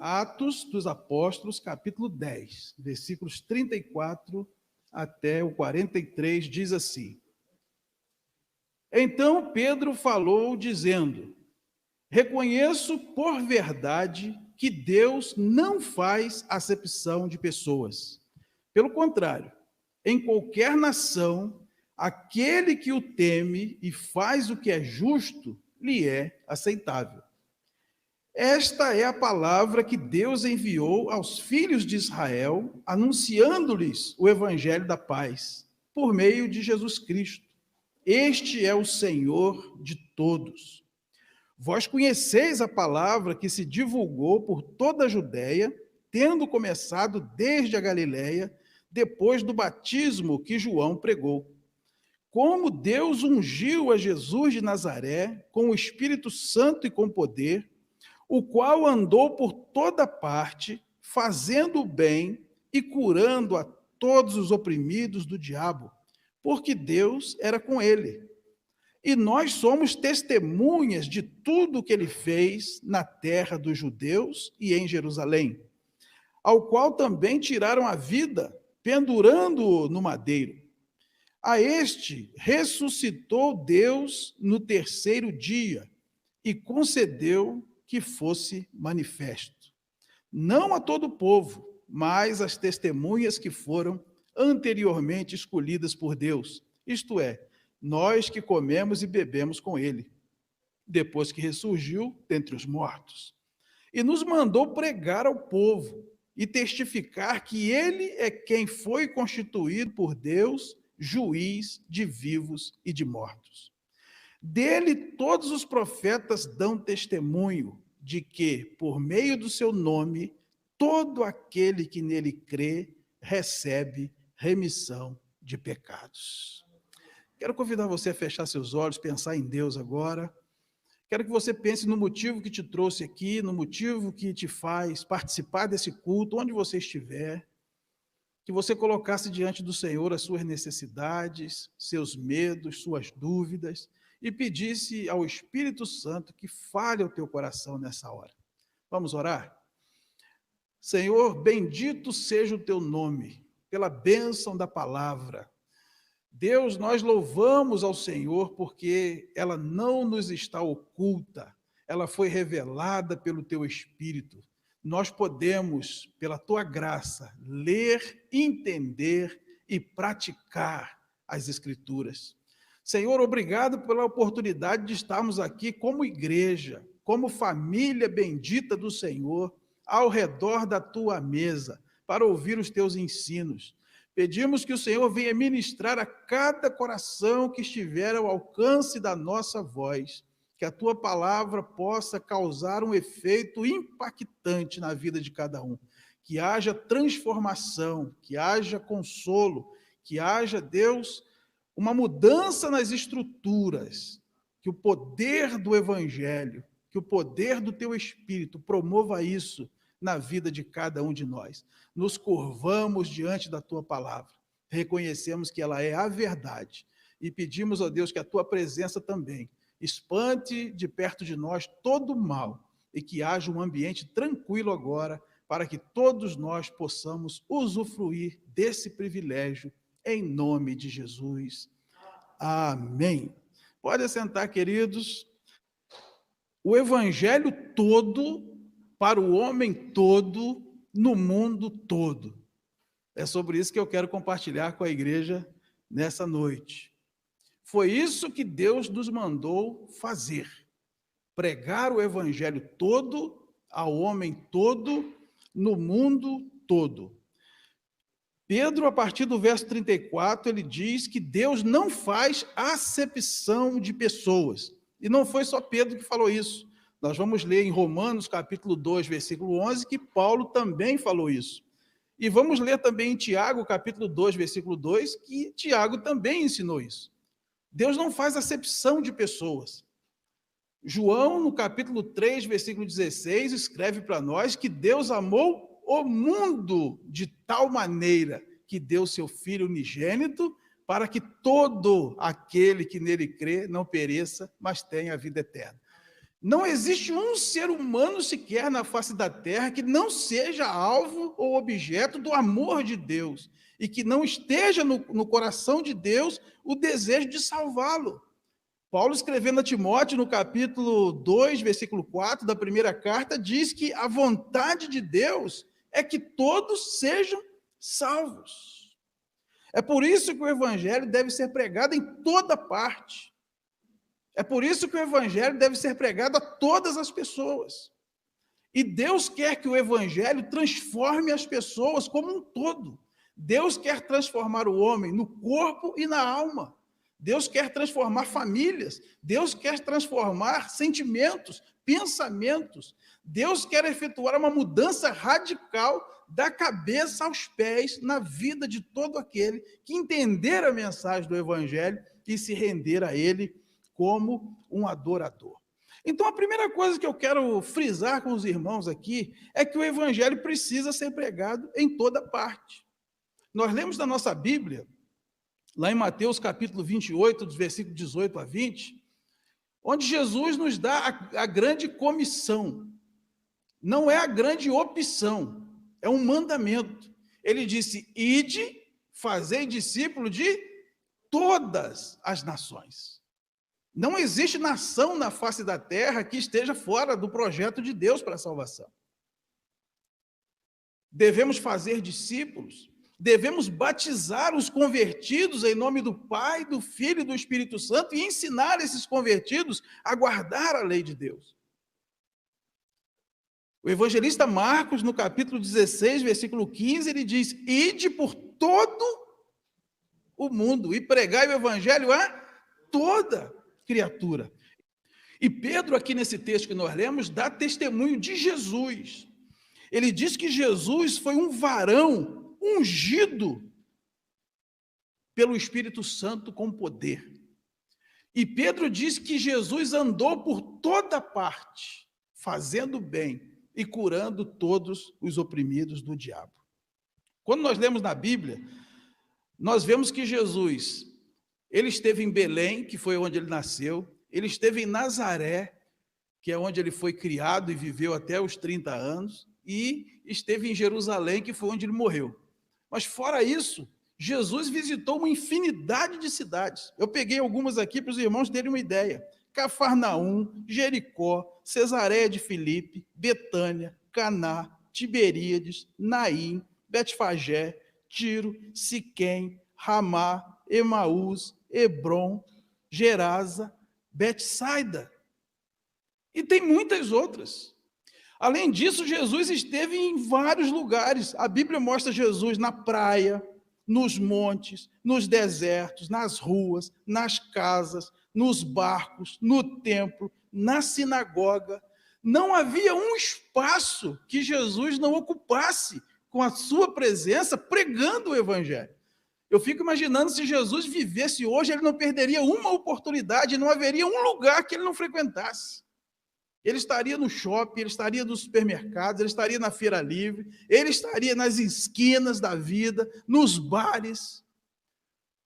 Atos dos Apóstolos, capítulo 10, versículos 34 até o 43, diz assim: Então Pedro falou, dizendo: Reconheço por verdade que Deus não faz acepção de pessoas. Pelo contrário, em qualquer nação, aquele que o teme e faz o que é justo, lhe é aceitável. Esta é a palavra que Deus enviou aos filhos de Israel, anunciando-lhes o evangelho da paz, por meio de Jesus Cristo. Este é o Senhor de todos. Vós conheceis a palavra que se divulgou por toda a Judéia, tendo começado desde a Galiléia, depois do batismo que João pregou. Como Deus ungiu a Jesus de Nazaré com o Espírito Santo e com poder, o qual andou por toda parte, fazendo o bem e curando a todos os oprimidos do diabo, porque Deus era com ele. E nós somos testemunhas de tudo o que ele fez na terra dos judeus e em Jerusalém, ao qual também tiraram a vida, pendurando-o no madeiro. A este ressuscitou Deus no terceiro dia e concedeu que fosse manifesto, não a todo o povo, mas às testemunhas que foram anteriormente escolhidas por Deus, isto é, nós que comemos e bebemos com ele, depois que ressurgiu dentre os mortos. E nos mandou pregar ao povo e testificar que ele é quem foi constituído por Deus, juiz de vivos e de mortos. Dele todos os profetas dão testemunho de que, por meio do seu nome, todo aquele que nele crê recebe remissão de pecados. Quero convidar você a fechar seus olhos, pensar em Deus agora. Quero que você pense no motivo que te trouxe aqui, no motivo que te faz participar desse culto, onde você estiver. Que você colocasse diante do Senhor as suas necessidades, seus medos, suas dúvidas, e pedisse ao Espírito Santo que fale ao teu coração nessa hora. Vamos orar? Senhor, bendito seja o teu nome, pela bênção da palavra. Deus, nós louvamos ao Senhor porque ela não nos está oculta, ela foi revelada pelo teu Espírito. Nós podemos, pela tua graça, ler, entender e praticar as Escrituras. Senhor, obrigado pela oportunidade de estarmos aqui como igreja, como família bendita do Senhor, ao redor da tua mesa, para ouvir os teus ensinos. Pedimos que o Senhor venha ministrar a cada coração que estiver ao alcance da nossa voz, que a tua palavra possa causar um efeito impactante na vida de cada um, que haja transformação, que haja consolo, que haja, Deus, uma mudança nas estruturas, que o poder do Evangelho, que o poder do teu Espírito promova isso na vida de cada um de nós. Nos curvamos diante da tua palavra, reconhecemos que ela é a verdade e pedimos, ó Deus, que a tua presença também espante de perto de nós todo o mal e que haja um ambiente tranquilo agora para que todos nós possamos usufruir desse privilégio em nome de Jesus. Amém. Pode assentar, queridos. O evangelho todo para o homem todo no mundo todo. É sobre isso que eu quero compartilhar com a igreja nessa noite. Foi isso que Deus nos mandou fazer. Pregar o evangelho todo ao homem todo no mundo todo. Pedro, a partir do verso 34, ele diz que Deus não faz acepção de pessoas. E não foi só Pedro que falou isso. Nós vamos ler em Romanos, capítulo 2, versículo 11, que Paulo também falou isso. E vamos ler também em Tiago, capítulo 2, versículo 2, que Tiago também ensinou isso. Deus não faz acepção de pessoas. João, no capítulo 3, versículo 16, escreve para nós que Deus amou o mundo de tal maneira que deu seu Filho unigênito para que todo aquele que nele crê não pereça, mas tenha a vida eterna. Não existe um ser humano sequer na face da terra que não seja alvo ou objeto do amor de Deus e que não esteja no coração de Deus o desejo de salvá-lo. Paulo, escrevendo a Timóteo, no capítulo 2, versículo 4 da primeira carta, diz que a vontade de Deus é que todos sejam salvos. É por isso que o evangelho deve ser pregado em toda parte. É por isso que o evangelho deve ser pregado a todas as pessoas. E Deus quer que o evangelho transforme as pessoas como um todo. Deus quer transformar o homem no corpo e na alma. Deus quer transformar famílias. Deus quer transformar sentimentos, pensamentos. Deus quer efetuar uma mudança radical da cabeça aos pés na vida de todo aquele que entender a mensagem do evangelho e se render a ele como um adorador. Então, a primeira coisa que eu quero frisar com os irmãos aqui é que o evangelho precisa ser pregado em toda parte. Nós lemos na nossa Bíblia, lá em Mateus capítulo 28, dos versículos 18 a 20, onde Jesus nos dá a grande comissão. Não é a grande opção, é um mandamento. Ele disse: ide, fazei discípulo de todas as nações. Não existe nação na face da terra que esteja fora do projeto de Deus para a salvação. Devemos fazer discípulos, devemos batizar os convertidos em nome do Pai, do Filho e do Espírito Santo e ensinar esses convertidos a guardar a lei de Deus. O evangelista Marcos, no capítulo 16, versículo 15, ele diz: ide por todo o mundo e pregai o evangelho a toda criatura. E Pedro, aqui nesse texto que nós lemos, dá testemunho de Jesus. Ele diz que Jesus foi um varão ungido pelo Espírito Santo com poder. E Pedro diz que Jesus andou por toda parte, fazendo bem e curando todos os oprimidos do diabo. Quando nós lemos na Bíblia, nós vemos que Jesus, ele esteve em Belém, que foi onde ele nasceu, ele esteve em Nazaré, que é onde ele foi criado e viveu até os 30 anos, e esteve em Jerusalém, que foi onde ele morreu. Mas fora isso, Jesus visitou uma infinidade de cidades. Eu peguei algumas aqui para os irmãos terem uma ideia. Cafarnaum, Jericó, Cesareia de Filipe, Betânia, Caná, Tiberíades, Naim, Betfagé, Tiro, Siquém, Ramá, Emaús, Hebrom, Gerasa, Betsaida. E tem muitas outras. Além disso, Jesus esteve em vários lugares. A Bíblia mostra Jesus na praia, nos montes, nos desertos, nas ruas, nas casas, nos barcos, no templo, na sinagoga. Não havia um espaço que Jesus não ocupasse com a sua presença pregando o evangelho. Eu fico imaginando, se Jesus vivesse hoje, ele não perderia uma oportunidade, não haveria um lugar que ele não frequentasse. Ele estaria no shopping, ele estaria nos supermercados, ele estaria na feira livre, ele estaria nas esquinas da vida, nos bares.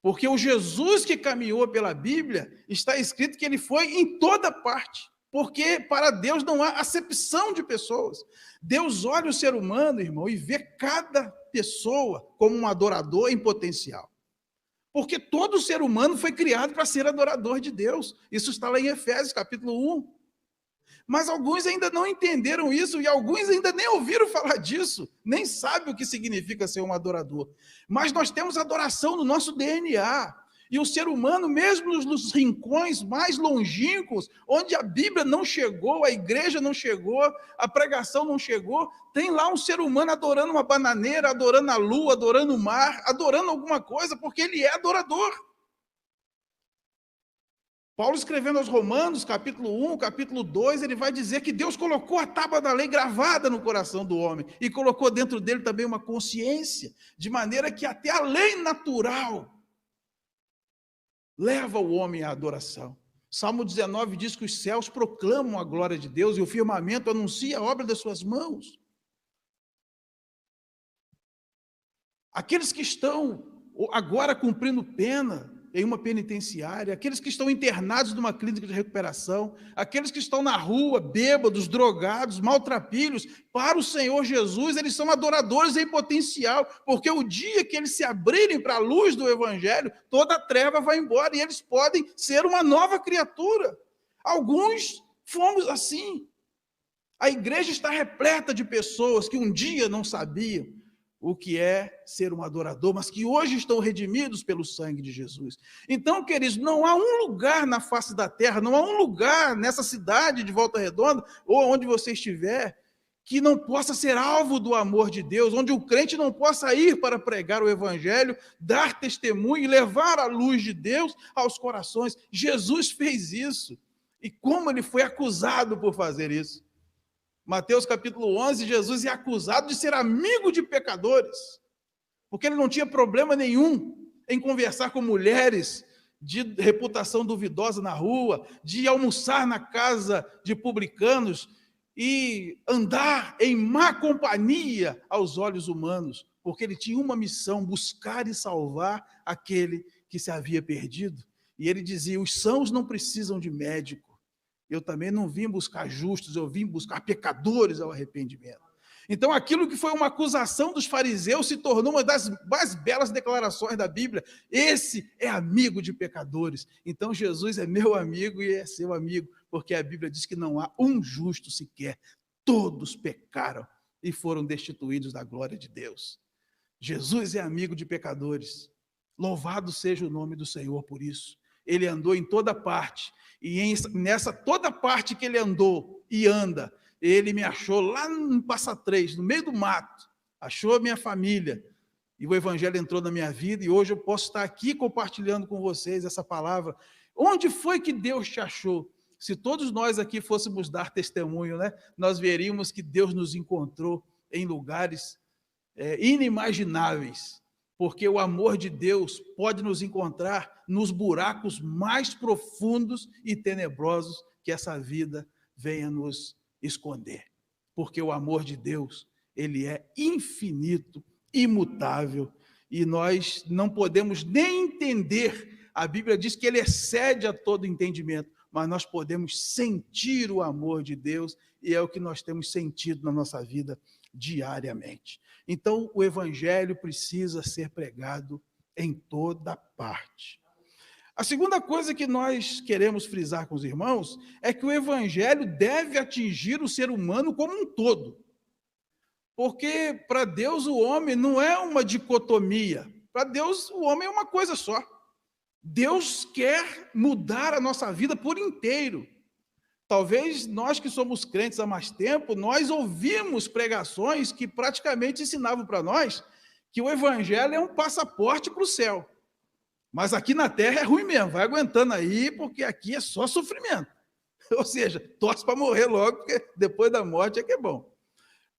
Porque o Jesus que caminhou pela Bíblia, está escrito que ele foi em toda parte. Porque para Deus não há acepção de pessoas. Deus olha o ser humano, irmão, e vê cada pessoa como um adorador em potencial. Porque todo ser humano foi criado para ser adorador de Deus. Isso está lá em Efésios, capítulo 1. Mas alguns ainda não entenderam isso e alguns ainda nem ouviram falar disso, nem sabem o que significa ser um adorador. Mas nós temos adoração no nosso DNA. E o ser humano, mesmo nos rincões mais longínquos, onde a Bíblia não chegou, a igreja não chegou, a pregação não chegou, tem lá um ser humano adorando uma bananeira, adorando a lua, adorando o mar, adorando alguma coisa, porque ele é adorador. Paulo, escrevendo aos Romanos, capítulo 1, capítulo 2, ele vai dizer que Deus colocou a tábua da lei gravada no coração do homem e colocou dentro dele também uma consciência, de maneira que até a lei natural leva o homem à adoração. Salmo 19 diz que os céus proclamam a glória de Deus e o firmamento anuncia a obra das suas mãos. Aqueles que estão agora cumprindo pena em uma penitenciária, aqueles que estão internados numa clínica de recuperação, aqueles que estão na rua, bêbados, drogados, maltrapilhos, para o Senhor Jesus, eles são adoradores em potencial, porque o dia que eles se abrirem para a luz do Evangelho, toda a treva vai embora e eles podem ser uma nova criatura. Alguns fomos assim. A igreja está repleta de pessoas que um dia não sabiam o que é ser um adorador, mas que hoje estão redimidos pelo sangue de Jesus. Então, queridos, não há um lugar na face da terra, não há um lugar nessa cidade de Volta Redonda, ou onde você estiver, que não possa ser alvo do amor de Deus, onde o crente não possa ir para pregar o evangelho, dar testemunho e levar a luz de Deus aos corações. Jesus fez isso. E como ele foi acusado por fazer isso? Mateus capítulo 11, Jesus é acusado de ser amigo de pecadores, porque ele não tinha problema nenhum em conversar com mulheres de reputação duvidosa na rua, de almoçar na casa de publicanos e andar em má companhia aos olhos humanos, porque ele tinha uma missão, buscar e salvar aquele que se havia perdido. E ele dizia, os sãos não precisam de médico. Eu também não vim buscar justos, eu vim buscar pecadores ao arrependimento. Então, aquilo que foi uma acusação dos fariseus se tornou uma das mais belas declarações da Bíblia. Esse é amigo de pecadores. Então, Jesus é meu amigo e é seu amigo, porque a Bíblia diz que não há um justo sequer. Todos pecaram e foram destituídos da glória de Deus. Jesus é amigo de pecadores. Louvado seja o nome do Senhor por isso. Ele andou em toda parte. E nessa toda parte que ele andou e anda, ele me achou lá no Passa Três, no meio do mato, achou a minha família, e o evangelho entrou na minha vida, e hoje eu posso estar aqui compartilhando com vocês essa palavra. Onde foi que Deus te achou? Se todos nós aqui fôssemos dar testemunho, né, nós veríamos que Deus nos encontrou em lugares inimagináveis, porque o amor de Deus pode nos encontrar nos buracos mais profundos e tenebrosos que essa vida venha nos esconder. Porque o amor de Deus, ele é infinito, imutável, e nós não podemos nem entender. A Bíblia diz que ele excede a todo entendimento, mas nós podemos sentir o amor de Deus, e é o que nós temos sentido na nossa vida diariamente. Então, o evangelho precisa ser pregado em toda parte. A segunda coisa que nós queremos frisar com os irmãos é que o evangelho deve atingir o ser humano como um todo. Porque para Deus o homem não é uma dicotomia. Para Deus o homem é uma coisa só. Deus quer mudar a nossa vida por inteiro. Talvez nós que somos crentes há mais tempo, nós ouvimos pregações que praticamente ensinavam para nós que o evangelho é um passaporte para o céu. Mas aqui na terra é ruim mesmo, vai aguentando aí, porque aqui é só sofrimento. Ou seja, torce para morrer logo, porque depois da morte é que é bom.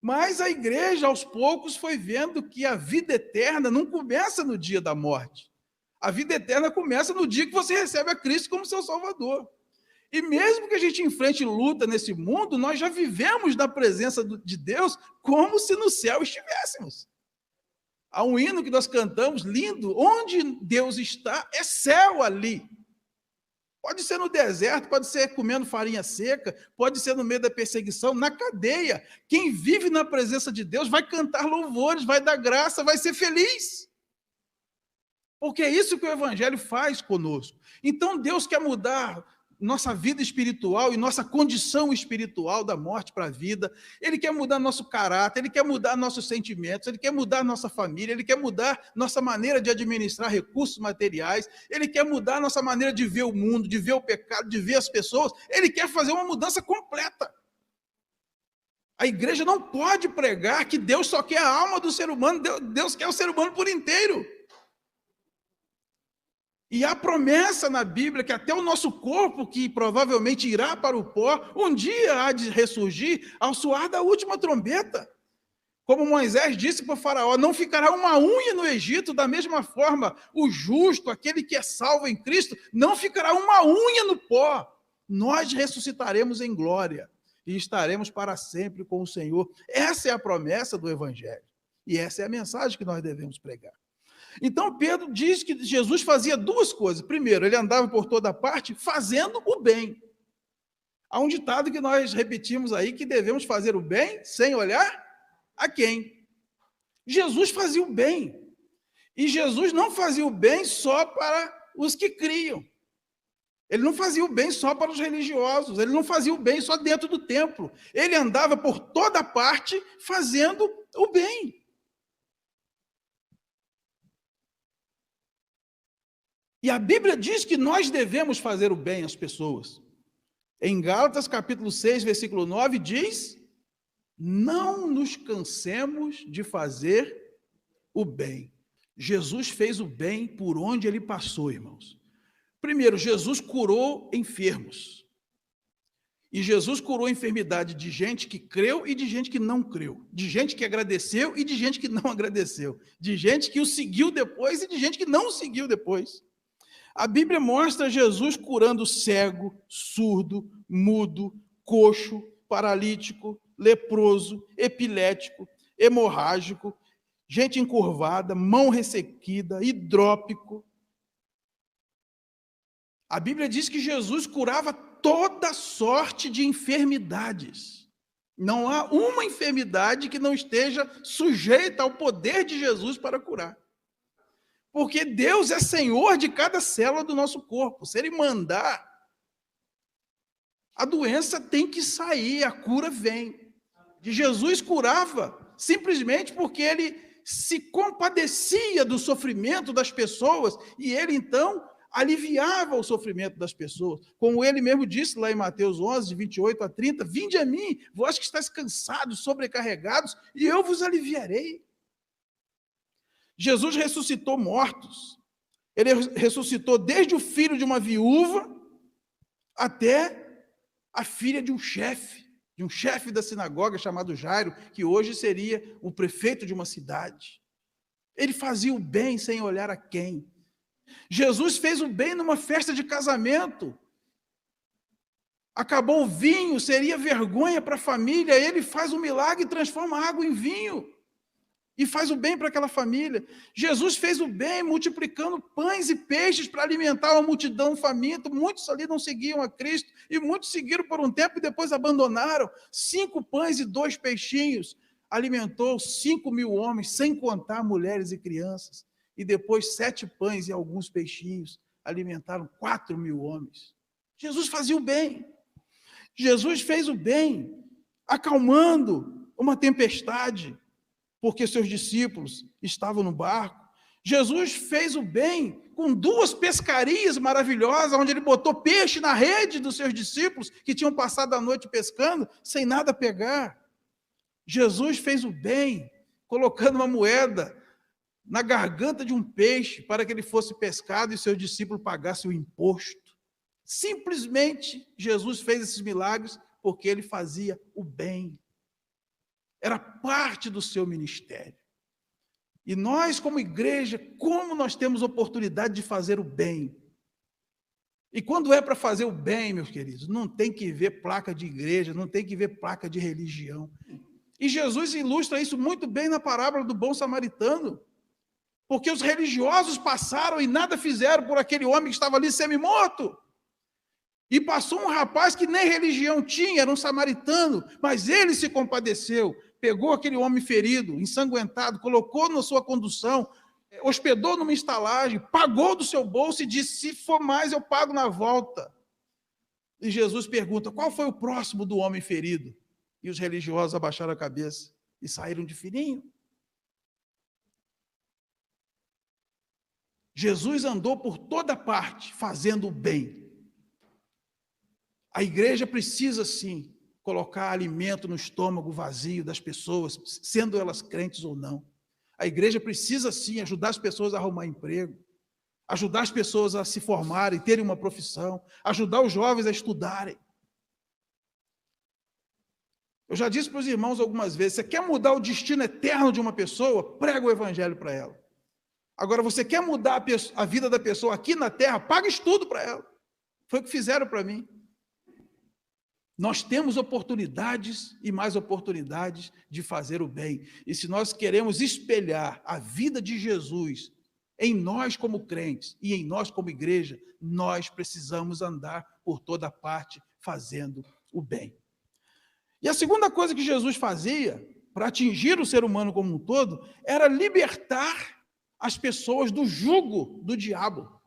Mas a igreja, aos poucos, foi vendo que a vida eterna não começa no dia da morte. A vida eterna começa no dia que você recebe a Cristo como seu Salvador. E mesmo que a gente enfrente luta nesse mundo, nós já vivemos na presença de Deus como se no céu estivéssemos. Há um hino que nós cantamos, lindo, onde Deus está, é céu ali. Pode ser no deserto, pode ser comendo farinha seca, pode ser no meio da perseguição, na cadeia. Quem vive na presença de Deus vai cantar louvores, vai dar graça, vai ser feliz. Porque é isso que o evangelho faz conosco. Então Deus quer mudar nossa vida espiritual e nossa condição espiritual da morte para a vida. Ele quer mudar nosso caráter, ele quer mudar nossos sentimentos, ele quer mudar nossa família, ele quer mudar nossa maneira de administrar recursos materiais, ele quer mudar nossa maneira de ver o mundo, de ver o pecado, de ver as pessoas. Ele quer fazer uma mudança completa. A igreja não pode pregar que Deus só quer a alma do ser humano, Deus quer o ser humano por inteiro. E há promessa na Bíblia que até o nosso corpo, que provavelmente irá para o pó, um dia há de ressurgir ao soar da última trombeta. Como Moisés disse para o faraó, não ficará uma unha no Egito, da mesma forma, o justo, aquele que é salvo em Cristo, não ficará uma unha no pó. Nós ressuscitaremos em glória e estaremos para sempre com o Senhor. Essa é a promessa do Evangelho. E essa é a mensagem que nós devemos pregar. Então, Pedro diz que Jesus fazia duas coisas. Primeiro, ele andava por toda parte fazendo o bem. Há um ditado que nós repetimos aí, que devemos fazer o bem sem olhar a quem. Jesus fazia o bem. E Jesus não fazia o bem só para os que criam. Ele não fazia o bem só para os religiosos. Ele não fazia o bem só dentro do templo. Ele andava por toda parte fazendo o bem. E a Bíblia diz que nós devemos fazer o bem às pessoas. Em Gálatas, capítulo 6, versículo 9, diz: não nos cansemos de fazer o bem. Jesus fez o bem por onde ele passou, irmãos. Primeiro, Jesus curou enfermos. E Jesus curou a enfermidade de gente que creu e de gente que não creu. De gente que agradeceu e de gente que não agradeceu. De gente que o seguiu depois e de gente que não o seguiu depois. A Bíblia mostra Jesus curando cego, surdo, mudo, coxo, paralítico, leproso, epilético, hemorrágico, gente encurvada, mão ressequida, hidrópico. A Bíblia diz que Jesus curava toda sorte de enfermidades. Não há uma enfermidade que não esteja sujeita ao poder de Jesus para curar. Porque Deus é Senhor de cada célula do nosso corpo. Se Ele mandar, a doença tem que sair, a cura vem. E Jesus curava simplesmente porque Ele se compadecia do sofrimento das pessoas e Ele, então, aliviava o sofrimento das pessoas. Como Ele mesmo disse lá em Mateus 11, de 28 a 30, vinde a mim, vós que estáis cansados, sobrecarregados, e eu vos aliviarei. Jesus ressuscitou mortos. Ele ressuscitou desde o filho de uma viúva até a filha de um chefe da sinagoga chamado Jairo, que hoje seria o prefeito de uma cidade. Ele fazia o bem sem olhar a quem. Jesus fez o bem numa festa de casamento. Acabou o vinho, seria vergonha para a família. Ele faz um milagre e transforma a água em vinho. E faz o bem para aquela família. Jesus fez o bem multiplicando pães e peixes para alimentar uma multidão faminta. Muitos ali não seguiam a Cristo, e muitos seguiram por um tempo e depois abandonaram. 5 pães e 2 peixinhos. Alimentou 5.000 homens, sem contar mulheres e crianças. E depois 7 pães e alguns peixinhos alimentaram 4.000 homens. Jesus fazia o bem. Jesus fez o bem, acalmando uma tempestade, porque seus discípulos estavam no barco. Jesus fez o bem com 2 pescarias maravilhosas, onde ele botou peixe na rede dos seus discípulos, que tinham passado a noite pescando, sem nada pegar. Jesus fez o bem, colocando uma moeda na garganta de um peixe, para que ele fosse pescado e seu discípulo pagasse o imposto. Simplesmente, Jesus fez esses milagres, porque ele fazia o bem. Era parte do seu ministério. E nós, como igreja, como nós temos oportunidade de fazer o bem? E quando é para fazer o bem, meus queridos, não tem que ver placa de igreja, não tem que ver placa de religião. E Jesus ilustra isso muito bem na parábola do bom samaritano. Porque os religiosos passaram e nada fizeram por aquele homem que estava ali semi-morto. E passou um rapaz que nem religião tinha, era um samaritano, mas ele se compadeceu, pegou aquele homem ferido, ensanguentado, colocou na sua condução, hospedou numa estalagem, pagou do seu bolso e disse, se for mais eu pago na volta. E Jesus pergunta, qual foi o próximo do homem ferido? E os religiosos abaixaram a cabeça e saíram de fininho. Jesus andou por toda parte fazendo o bem. A igreja precisa, sim, colocar alimento no estômago vazio das pessoas, sendo elas crentes ou não. A igreja precisa, sim, ajudar as pessoas a arrumar emprego, ajudar as pessoas a se formarem, terem uma profissão, ajudar os jovens a estudarem. Eu já disse para os irmãos algumas vezes, você quer mudar o destino eterno de uma pessoa? Prega o evangelho para ela. Agora, você quer mudar a vida da pessoa aqui na terra? Paga estudo para ela. Foi o que fizeram para mim. Nós temos oportunidades e mais oportunidades de fazer o bem. E se nós queremos espelhar a vida de Jesus em nós como crentes e em nós como igreja, nós precisamos andar por toda parte fazendo o bem. E a segunda coisa que Jesus fazia para atingir o ser humano como um todo era libertar as pessoas do jugo do diabo.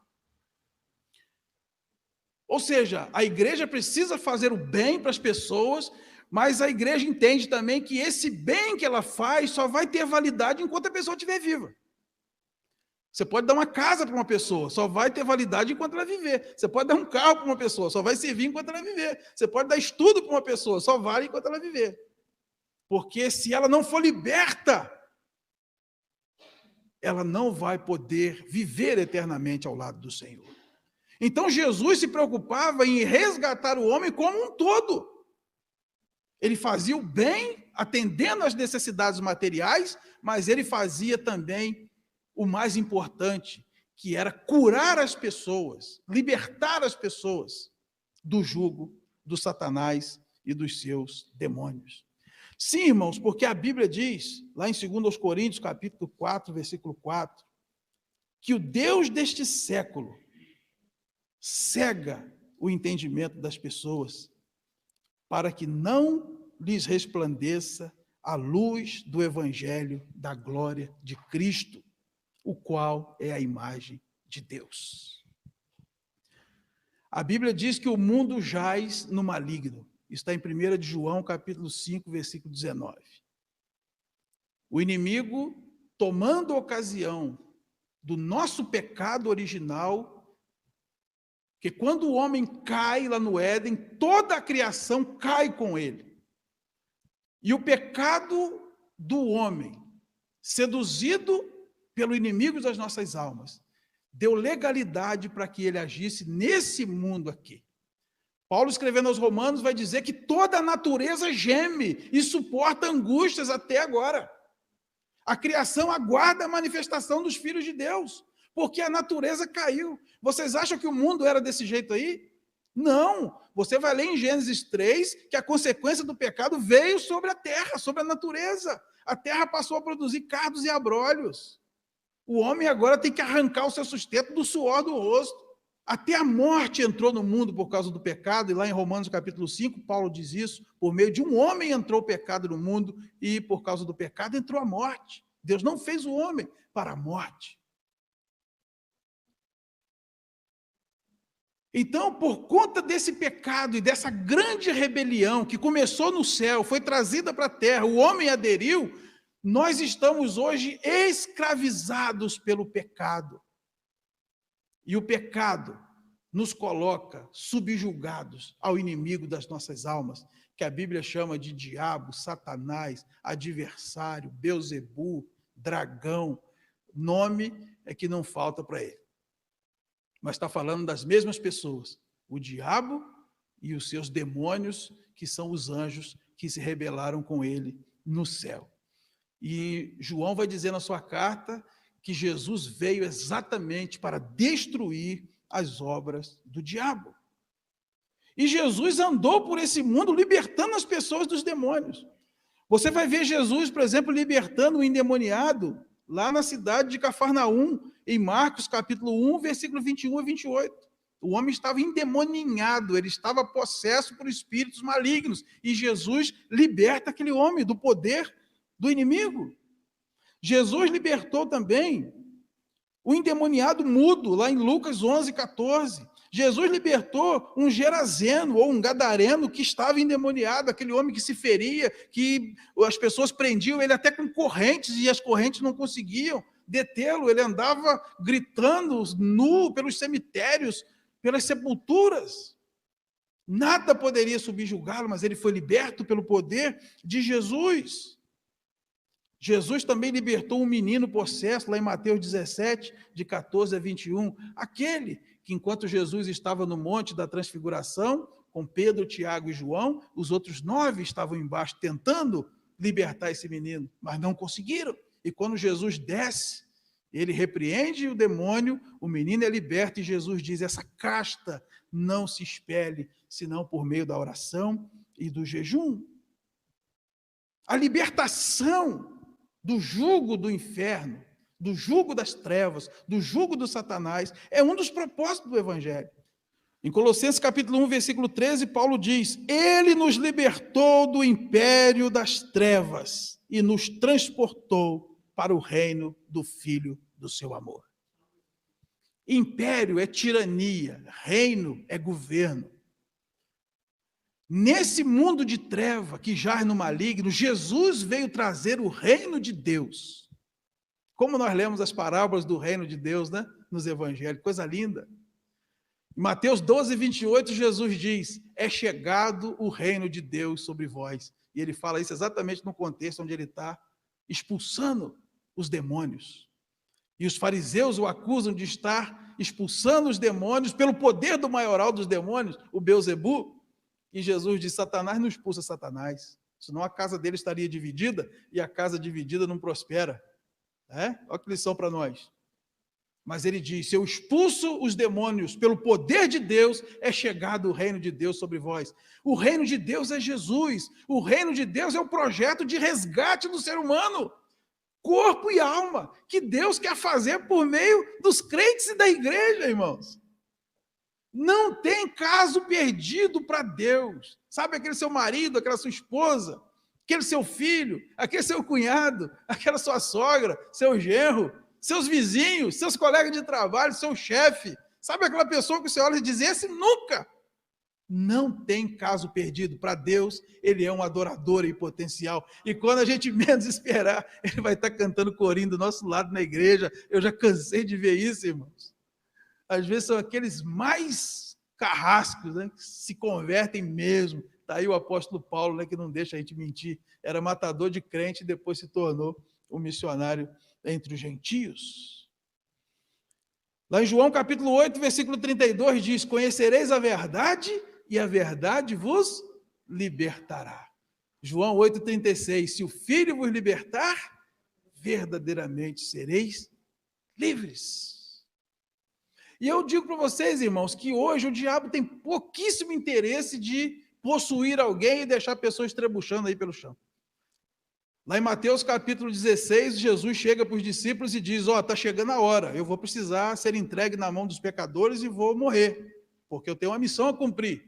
Ou seja, a igreja precisa fazer o bem para as pessoas, mas a igreja entende também que esse bem que ela faz só vai ter validade enquanto a pessoa estiver viva. Você pode dar uma casa para uma pessoa, só vai ter validade enquanto ela viver. Você pode dar um carro para uma pessoa, só vai servir enquanto ela viver. Você pode dar estudo para uma pessoa, só vale enquanto ela viver. Porque se ela não for liberta, ela não vai poder viver eternamente ao lado do Senhor. Então Jesus se preocupava em resgatar o homem como um todo. Ele fazia o bem, atendendo às necessidades materiais, mas ele fazia também o mais importante, que era curar as pessoas, libertar as pessoas do jugo do Satanás e dos seus demônios. Sim, irmãos, porque a Bíblia diz, lá em 2 Coríntios, capítulo 4, versículo 4, que o Deus deste século cega o entendimento das pessoas, para que não lhes resplandeça a luz do evangelho da glória de Cristo, o qual é a imagem de Deus. A Bíblia diz que o mundo jaz no maligno. Está em 1 João, capítulo 5, versículo 19. O inimigo, tomando ocasião do nosso pecado original, que quando o homem cai lá no Éden, toda a criação cai com ele. E o pecado do homem, seduzido pelo inimigo das nossas almas, deu legalidade para que ele agisse nesse mundo aqui. Paulo, escrevendo aos Romanos, vai dizer que toda a natureza geme e suporta angústias até agora. A criação aguarda a manifestação dos filhos de Deus, porque a natureza caiu. Vocês acham que o mundo era desse jeito aí? Não. Você vai ler em Gênesis 3 que a consequência do pecado veio sobre a terra, sobre a natureza. A terra passou a produzir cardos e abrolhos. O homem agora tem que arrancar o seu sustento do suor do rosto. Até a morte entrou no mundo por causa do pecado, e lá em Romanos capítulo 5, Paulo diz isso, por meio de um homem entrou o pecado no mundo, e por causa do pecado entrou a morte. Deus não fez o homem para a morte. Então, por conta desse pecado e dessa grande rebelião que começou no céu, foi trazida para a terra, o homem aderiu, nós estamos hoje escravizados pelo pecado. E o pecado nos coloca subjugados ao inimigo das nossas almas, que a Bíblia chama de diabo, Satanás, adversário, Beelzebu, dragão. Nome é que não falta para ele. Mas está falando das mesmas pessoas, o diabo e os seus demônios, que são os anjos que se rebelaram com ele no céu. E João vai dizer na sua carta que Jesus veio exatamente para destruir as obras do diabo. E Jesus andou por esse mundo libertando as pessoas dos demônios. Você vai ver Jesus, por exemplo, libertando o endemoniado lá na cidade de Cafarnaum, em Marcos capítulo 1, versículo 21 a 28. O homem estava endemoninhado, ele estava possesso por espíritos malignos, e Jesus liberta aquele homem do poder do inimigo. Jesus libertou também o endemoniado mudo, lá em Lucas 11, 14. Jesus libertou um gerazeno ou um gadareno que estava endemoniado, aquele homem que se feria, que as pessoas prendiam ele até com correntes, e as correntes não conseguiam detê-lo. Ele andava gritando nu pelos cemitérios, pelas sepulturas. Nada poderia subjugá-lo, mas ele foi liberto pelo poder de Jesus. Jesus também libertou um menino possesso, lá em Mateus 17, de 14 a 21, aquele que, enquanto Jesus estava no Monte da Transfiguração, com Pedro, Tiago e João, os outros 9 estavam embaixo tentando libertar esse menino, mas não conseguiram. E quando Jesus desce, ele repreende o demônio, o menino é liberto, e Jesus diz: essa casta não se expele, senão por meio da oração e do jejum. A libertação do jugo do inferno, do jugo das trevas, do jugo do Satanás. É um dos propósitos do Evangelho. Em Colossenses capítulo 1, versículo 13, Paulo diz: Ele nos libertou do império das trevas e nos transportou para o reino do Filho do seu amor. Império é tirania, reino é governo. Nesse mundo de treva que jaz no maligno, Jesus veio trazer o reino de Deus. Como nós lemos as parábolas do reino de Deus, né, nos evangelhos, coisa linda. Em Mateus 12, 28, Jesus diz: é chegado o reino de Deus sobre vós. E ele fala isso exatamente no contexto onde ele está expulsando os demônios. E os fariseus o acusam de estar expulsando os demônios pelo poder do maioral dos demônios, o Beelzebu. E Jesus diz: Satanás não expulsa Satanás, senão a casa dele estaria dividida, e a casa dividida não prospera. Olha que lição para nós. Mas ele diz: se eu expulso os demônios pelo poder de Deus, é chegado o reino de Deus sobre vós. O reino de Deus é Jesus. O reino de Deus é o projeto de resgate do ser humano, corpo e alma, que Deus quer fazer por meio dos crentes e da igreja, irmãos. Não tem caso perdido para Deus. Sabe aquele seu marido, aquela sua esposa, aquele seu filho, aquele seu cunhado, aquela sua sogra, seu genro, seus vizinhos, seus colegas de trabalho, seu chefe. Sabe aquela pessoa que você olha e diz: esse nunca. Não tem caso perdido. Para Deus, ele é um adorador em potencial. E quando a gente menos esperar, ele vai estar cantando corinho do nosso lado na igreja. Eu já cansei de ver isso, irmãos. Às vezes são aqueles mais carrascos, né, que se convertem mesmo. Está aí o apóstolo Paulo, né, que não deixa a gente mentir. Era matador de crente e depois se tornou um missionário entre os gentios. Lá em João capítulo 8, versículo 32 diz: conhecereis a verdade e a verdade vos libertará. João 8,36: se o Filho vos libertar, verdadeiramente sereis livres. E eu digo para vocês, irmãos, que hoje o diabo tem pouquíssimo interesse de possuir alguém e deixar a pessoa estrebuchando aí pelo chão. Lá em Mateus capítulo 16, Jesus chega para os discípulos e diz: está chegando a hora, eu vou precisar ser entregue na mão dos pecadores e vou morrer, porque eu tenho uma missão a cumprir.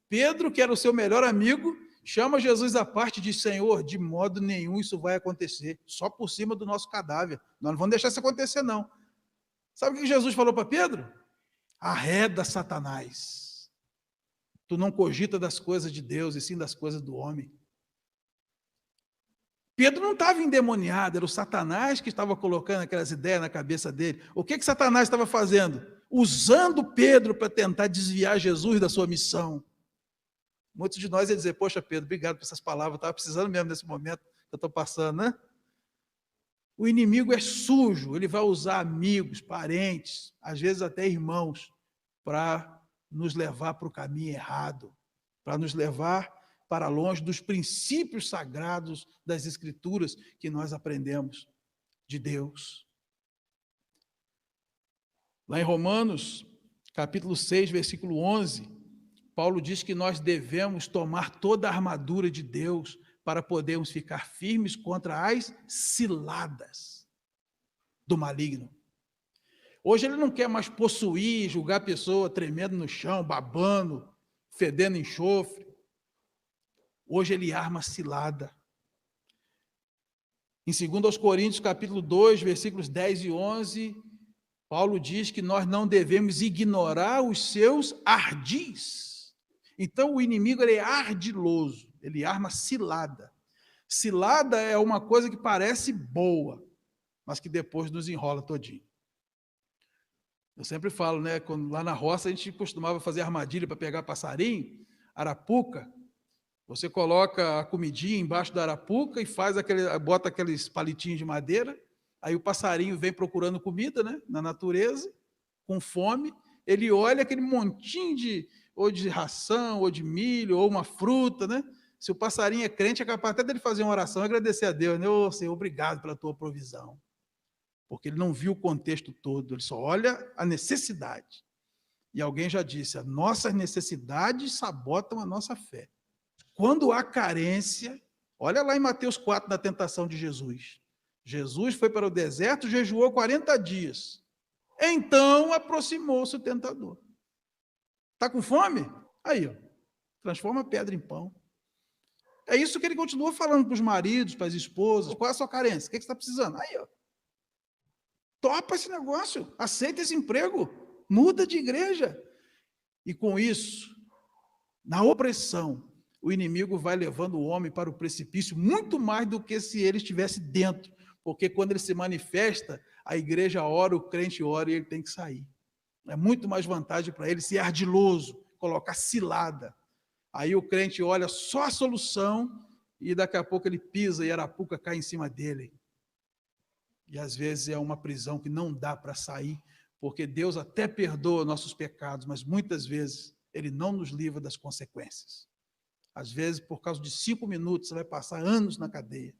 Pedro, que era o seu melhor amigo, chama Jesus à parte e diz: Senhor, de modo nenhum isso vai acontecer, só por cima do nosso cadáver, nós não vamos deixar isso acontecer não. Sabe o que Jesus falou para Pedro? Arreda Satanás, tu não cogita das coisas de Deus e sim das coisas do homem. Pedro não estava endemoniado, era o Satanás que estava colocando aquelas ideias na cabeça dele. O que Satanás estava fazendo? Usando Pedro para tentar desviar Jesus da sua missão. Muitos de nós iam dizer: poxa, Pedro, obrigado por essas palavras, eu estava precisando mesmo nesse momento que eu estou passando, né? O inimigo é sujo, ele vai usar amigos, parentes, às vezes até irmãos, para nos levar para o caminho errado, para nos levar para longe dos princípios sagrados das Escrituras que nós aprendemos de Deus. Lá em Romanos, capítulo 6, versículo 11, Paulo diz que nós devemos tomar toda a armadura de Deus para podermos ficar firmes contra as ciladas do maligno. Hoje ele não quer mais possuir, julgar a pessoa tremendo no chão, babando, fedendo enxofre. Hoje ele arma cilada. Em 2 Coríntios, capítulo 2, versículos 10 e 11, Paulo diz que nós não devemos ignorar os seus ardis. Então o inimigo ele é ardiloso, ele arma cilada. Cilada é uma coisa que parece boa, mas que depois nos enrola todinho. Eu sempre falo, né, quando lá na roça a gente costumava fazer armadilha para pegar passarinho, arapuca. Você coloca a comidinha embaixo da arapuca e bota aqueles palitinhos de madeira, aí o passarinho vem procurando comida, né, na natureza, com fome, ele olha aquele montinho ou de ração, ou de milho, ou uma fruta, né? Se o passarinho é crente, é capaz até dele fazer uma oração e agradecer a Deus, né? Ô Senhor, obrigado pela tua provisão. Porque ele não viu o contexto todo, ele só olha a necessidade. E alguém já disse: as nossas necessidades sabotam a nossa fé. Quando há carência, olha lá em Mateus 4, na tentação de Jesus. Jesus foi para o deserto, jejuou 40 dias. Então aproximou-se o tentador. Está com fome? Aí, ó, transforma a pedra em pão. É isso que ele continua falando para os maridos, para as esposas. Qual é a sua carência? O que você está precisando? Aí, ó. Topa esse negócio, aceita esse emprego, muda de igreja. E com isso, na opressão, o inimigo vai levando o homem para o precipício muito mais do que se ele estivesse dentro. Porque quando ele se manifesta, a igreja ora, o crente ora e ele tem que sair. É muito mais vantagem para ele ser ardiloso, colocar cilada. Aí o crente olha só a solução e daqui a pouco ele pisa e a arapuca cai em cima dele. E às vezes é uma prisão que não dá para sair, porque Deus até perdoa nossos pecados, mas muitas vezes Ele não nos livra das consequências. Às vezes, por causa de 5 minutos, você vai passar anos na cadeia.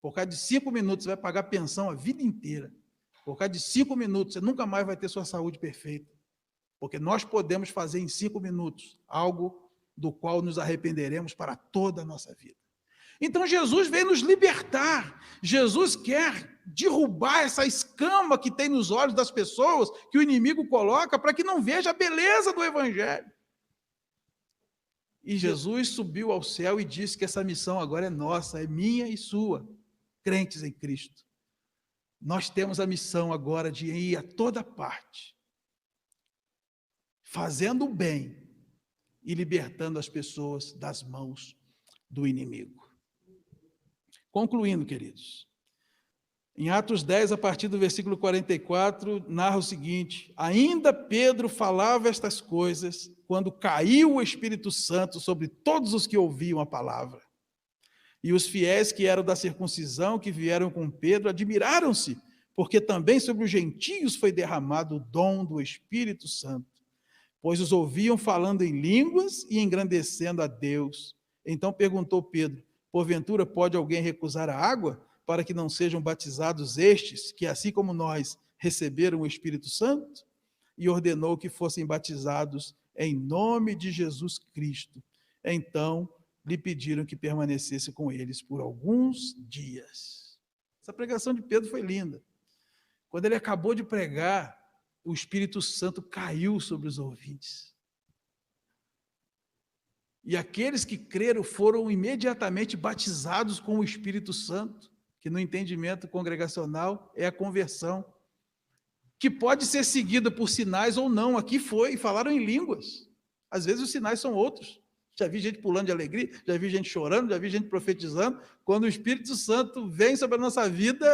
Por causa de 5 minutos, você vai pagar pensão a vida inteira. Por causa de 5 minutos, você nunca mais vai ter sua saúde perfeita. Porque nós podemos fazer em 5 minutos algo do qual nos arrependeremos para toda a nossa vida. Então Jesus veio nos libertar. Jesus quer derrubar essa escama que tem nos olhos das pessoas, que o inimigo coloca, para que não veja a beleza do Evangelho. E Jesus subiu ao céu e disse que essa missão agora é nossa, é minha e sua, crentes em Cristo. Nós temos a missão agora de ir a toda parte, fazendo o bem e libertando as pessoas das mãos do inimigo. Concluindo, queridos, em Atos 10, a partir do versículo 44, narra o seguinte: ainda Pedro falava estas coisas quando caiu o Espírito Santo sobre todos os que ouviam a palavra. E os fiéis que eram da circuncisão, que vieram com Pedro, admiraram-se, porque também sobre os gentios foi derramado o dom do Espírito Santo, pois os ouviam falando em línguas e engrandecendo a Deus. Então perguntou Pedro: porventura pode alguém recusar a água para que não sejam batizados estes, que assim como nós receberam o Espírito Santo? E ordenou que fossem batizados em nome de Jesus Cristo. Então lhe pediram que permanecesse com eles por alguns dias. Essa pregação de Pedro foi linda. Quando ele acabou de pregar, o Espírito Santo caiu sobre os ouvintes. E aqueles que creram foram imediatamente batizados com o Espírito Santo, que no entendimento congregacional é a conversão, que pode ser seguida por sinais ou não. Aqui foi, falaram em línguas. Às vezes os sinais são outros. Já vi gente pulando de alegria, já vi gente chorando, já vi gente profetizando. Quando o Espírito Santo vem sobre a nossa vida,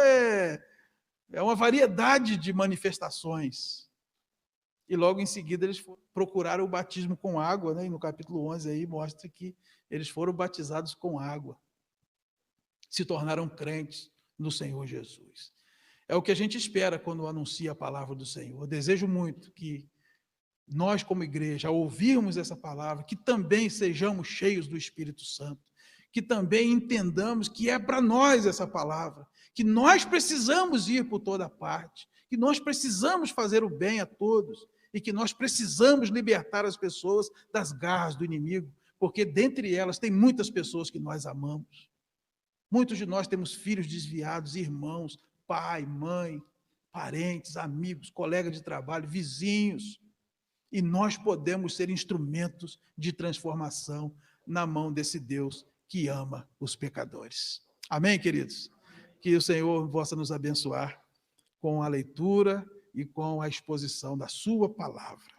é uma variedade de manifestações. E logo em seguida eles procuraram o batismo com água, né? E no capítulo 11 aí mostra que eles foram batizados com água. Se tornaram crentes no Senhor Jesus. É o que a gente espera quando anuncia a palavra do Senhor. Eu desejo muito que nós, como igreja, ao ouvirmos essa palavra, que também sejamos cheios do Espírito Santo, que também entendamos que é para nós essa palavra, que nós precisamos ir por toda parte, que nós precisamos fazer o bem a todos, e que nós precisamos libertar as pessoas das garras do inimigo, porque dentre elas tem muitas pessoas que nós amamos. Muitos de nós temos filhos desviados, irmãos, pai, mãe, parentes, amigos, colegas de trabalho, vizinhos. E nós podemos ser instrumentos de transformação na mão desse Deus que ama os pecadores. Amém, queridos? Que o Senhor possa nos abençoar com a leitura e com a exposição da sua palavra.